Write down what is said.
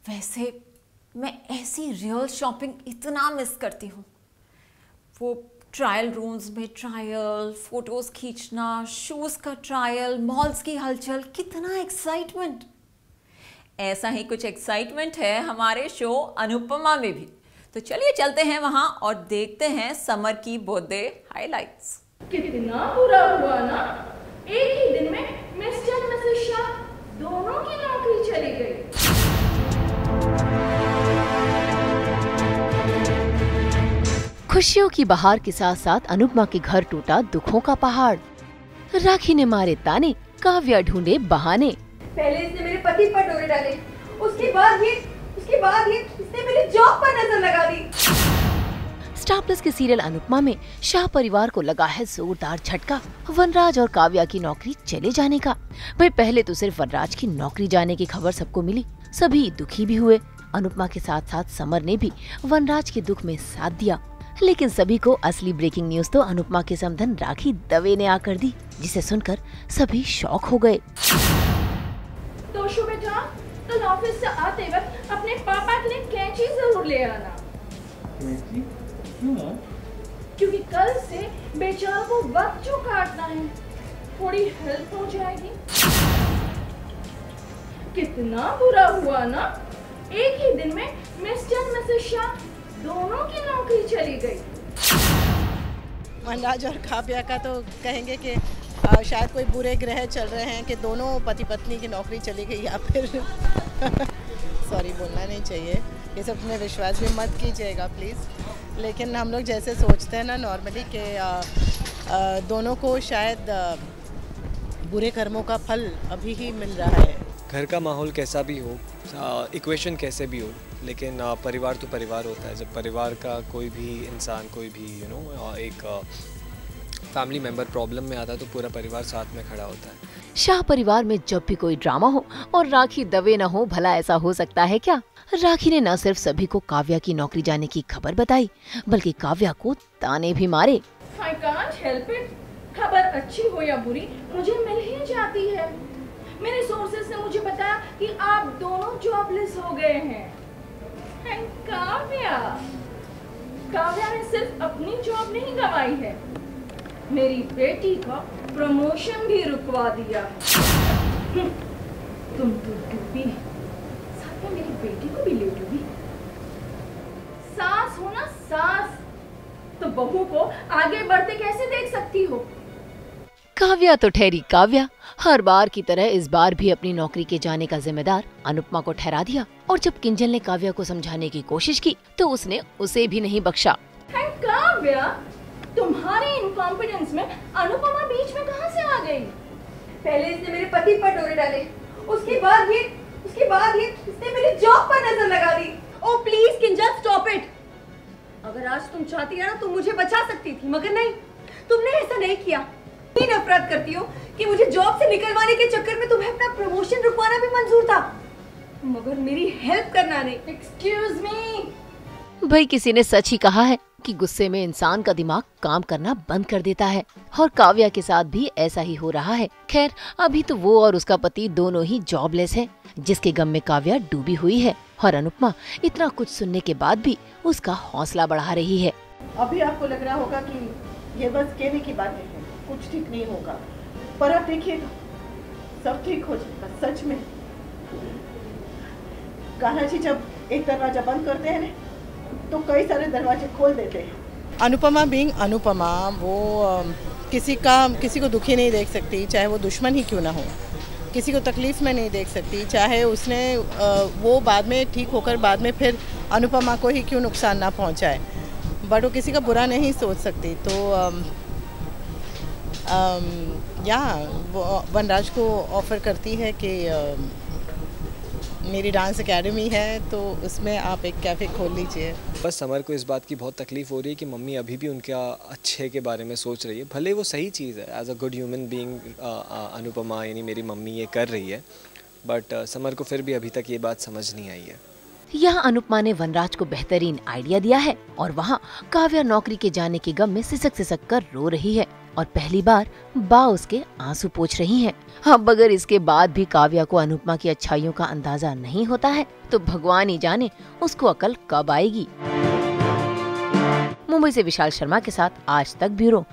वैसे मैं ऐसी रियल शॉपिंग इतना मिस करती हूँ। वो ट्रायल रूम्स में ट्रायल, फोटोज खींचना, शूज़ का ट्रायल, मॉल्स की हलचल, कितना एक्साइटमेंट। ऐसा ही कुछ एक्साइटमेंट है हमारे शो अनुपमा में भी। तो चलिए चलते हैं वहां और देखते हैं समर की बर्थडे हाइलाइट्स। कितना बुरा हुआ ना, एक ही दिन में मिस्टर मिसेस शाह दोनों की नौकरी चली गई। खुशियों की बहार के साथ साथ अनुपमा के घर टूटा दुखों का पहाड़। राखी ने मारे ताने, काव्या ढूंढे बहाने। पहले इसने मेरे पति पर डोरे डाले, उसके बाद ये इसने मेरी जॉब पर नजर लगा दी। स्टार प्लस के सीरियल अनुपमा में शाह परिवार को लगा है जोरदार झटका, वनराज और काव्या की नौकरी चले जाने का। भाई पहले तो सिर्फ वनराज की नौकरी जाने की खबर सबको मिली, सभी दुखी भी हुए। अनुपमा के साथ साथ समर ने भी वनराज के दुख में साथ दिया, लेकिन सभी को असली ब्रेकिंग न्यूज तो अनुपमा के समधन राखी दवे ने आकर दी, जिसे सुनकर सभी शॉक हो गए। तो शो बेटा, कल ऑफिस से आते वक्त अपने पापा के लिए कैंची जरूर ले आना। कैंची? क्यों? क्योंकि कल से बेचारा को वक्त जो काटना है, थोड़ी हेल्प हो जाएगी। कितना बुरा हुआ ना, एक ही दिन में मिस्टर मिसेस शाह दोनों की नौकरी चली गई। वनराज और काव्या का तो कहेंगे कि शायद कोई बुरे ग्रह चल रहे हैं कि दोनों पति पत्नी की नौकरी चली गई, या फिर सॉरी बोलना नहीं चाहिए, ये सब में विश्वास भी मत कीजिएगा प्लीज़। लेकिन हम लोग जैसे सोचते हैं ना नॉर्मली कि दोनों को शायद बुरे कर्मों का फल अभी ही मिल रहा है। घर का माहौल कैसा भी हो, इक्वेशन कैसे भी हो, लेकिन परिवार तो परिवार होता है। जब परिवार का कोई भी इंसान, कोई भी एक फैमिली मेंबर प्रॉब्लम में आता है तो पूरा परिवार साथ में खड़ा होता है। शाह परिवार में जब भी कोई ड्रामा हो और राखी दवे न हो, भला ऐसा हो सकता है क्या? राखी ने न सिर्फ सभी को काव्या की नौकरी जाने की खबर बताई, बल्कि काव्या को ताने भी मारे। I can't help it. खबर अच्छी हो या बुरी मुझे मिल ही जाती है। मेरे सोर्सेस ने मुझे बताया कि आप दोनों जॉबलेस हो गए हैं। काव्या ने सिर्फ अपनी जॉब नहीं गंवाई है, मेरी बेटी का प्रमोशन भी रुकवा दिया। तुम तो डूबी, साथ में मेरी बेटी को भी ले डूबी। सास हो ना सास, तो बहू को आगे बढ़ते कैसे देख सकती हो? काव्या तो ठहरी काव्या, हर बार की तरह इस बार भी अपनी नौकरी के जाने का जिम्मेदार अनुपमा को ठहरा दिया। और जब किंजल ने काव्या को समझाने की कोशिश की तो उसने उसे भी नहीं बख्शा। काव्या, तुम्हारे इनकॉम्पिडेंस में अनुपमा बीच में कहां से आ गई? पहले इसने मेरे पति पर डोरे डाले, उसके बाद ये इसने मेरी जॉब पर नजर लगा दी। Oh please Kinjal, stop it. अगर आज तुम चाहती है ना तो मुझे बचा सकती थी, मगर नहीं, तुमने ऐसा नहीं किया। इतनी नफरत करती हो कि मुझे जॉब से निकलवाने के चक्कर में तुम्हें अपना प्रमोशन रुकवाना भी मंजूर था, मगर मेरी हेल्प करना नहीं। Excuse me. भाई किसी ने सच ही कहा है कि गुस्से में इंसान का दिमाग काम करना बंद कर देता है, और काव्या के साथ भी ऐसा ही हो रहा है। खैर अभी तो वो और उसका पति दोनों ही जॉबलेस हैं, जिसके गम में काव्या डूबी हुई है, और अनुपमा इतना कुछ सुनने के बाद भी उसका हौसला बढ़ा रही है। अभी आपको लग रहा होगा कि ये बस कहने की बातें हैं, कुछ ठीक नहीं होगा, पर आप देखिएगा सब ठीक हो जाएगा। सच में कान्हा जी जब एक दरवाजा बंद करते हैं ना तो कई सारे दरवाजे खोल देते हैं। अनुपमा बीइंग अनुपमा, वो किसी को दुखी नहीं देख सकती, चाहे वो दुश्मन ही क्यों ना हो। किसी को तकलीफ में नहीं देख सकती, चाहे उसने वो बाद में ठीक होकर बाद में फिर अनुपमा को ही क्यों नुकसान ना पहुंचाए, बट वो किसी का बुरा नहीं सोच सकती। तो वो वनराज को ऑफ़र करती है कि मेरी डांस एकेडमी है तो उसमें आप एक कैफ़े खोल लीजिए। बस समर को इस बात की बहुत तकलीफ़ हो रही है कि मम्मी अभी भी उनका अच्छे के बारे में सोच रही है। भले वो सही चीज़ है, as a good human being Anupama यानी मेरी मम्मी ये कर रही है, बट समर को फिर भी अभी तक ये बात समझ नहीं आई है। यहाँ अनुपमा ने वनराज को बेहतरीन आइडिया दिया है, और वहाँ काव्या नौकरी के जाने के गम में सिसक कर रो रही है। और पहली बार बा उसके आंसू पोंछ रही हैं। अब अगर इसके बाद भी काव्या को अनुपमा की अच्छाइयों का अंदाजा नहीं होता है तो भगवान ही जाने उसको अकल कब आएगी। मुंबई से विशाल शर्मा के साथ आज तक ब्यूरो।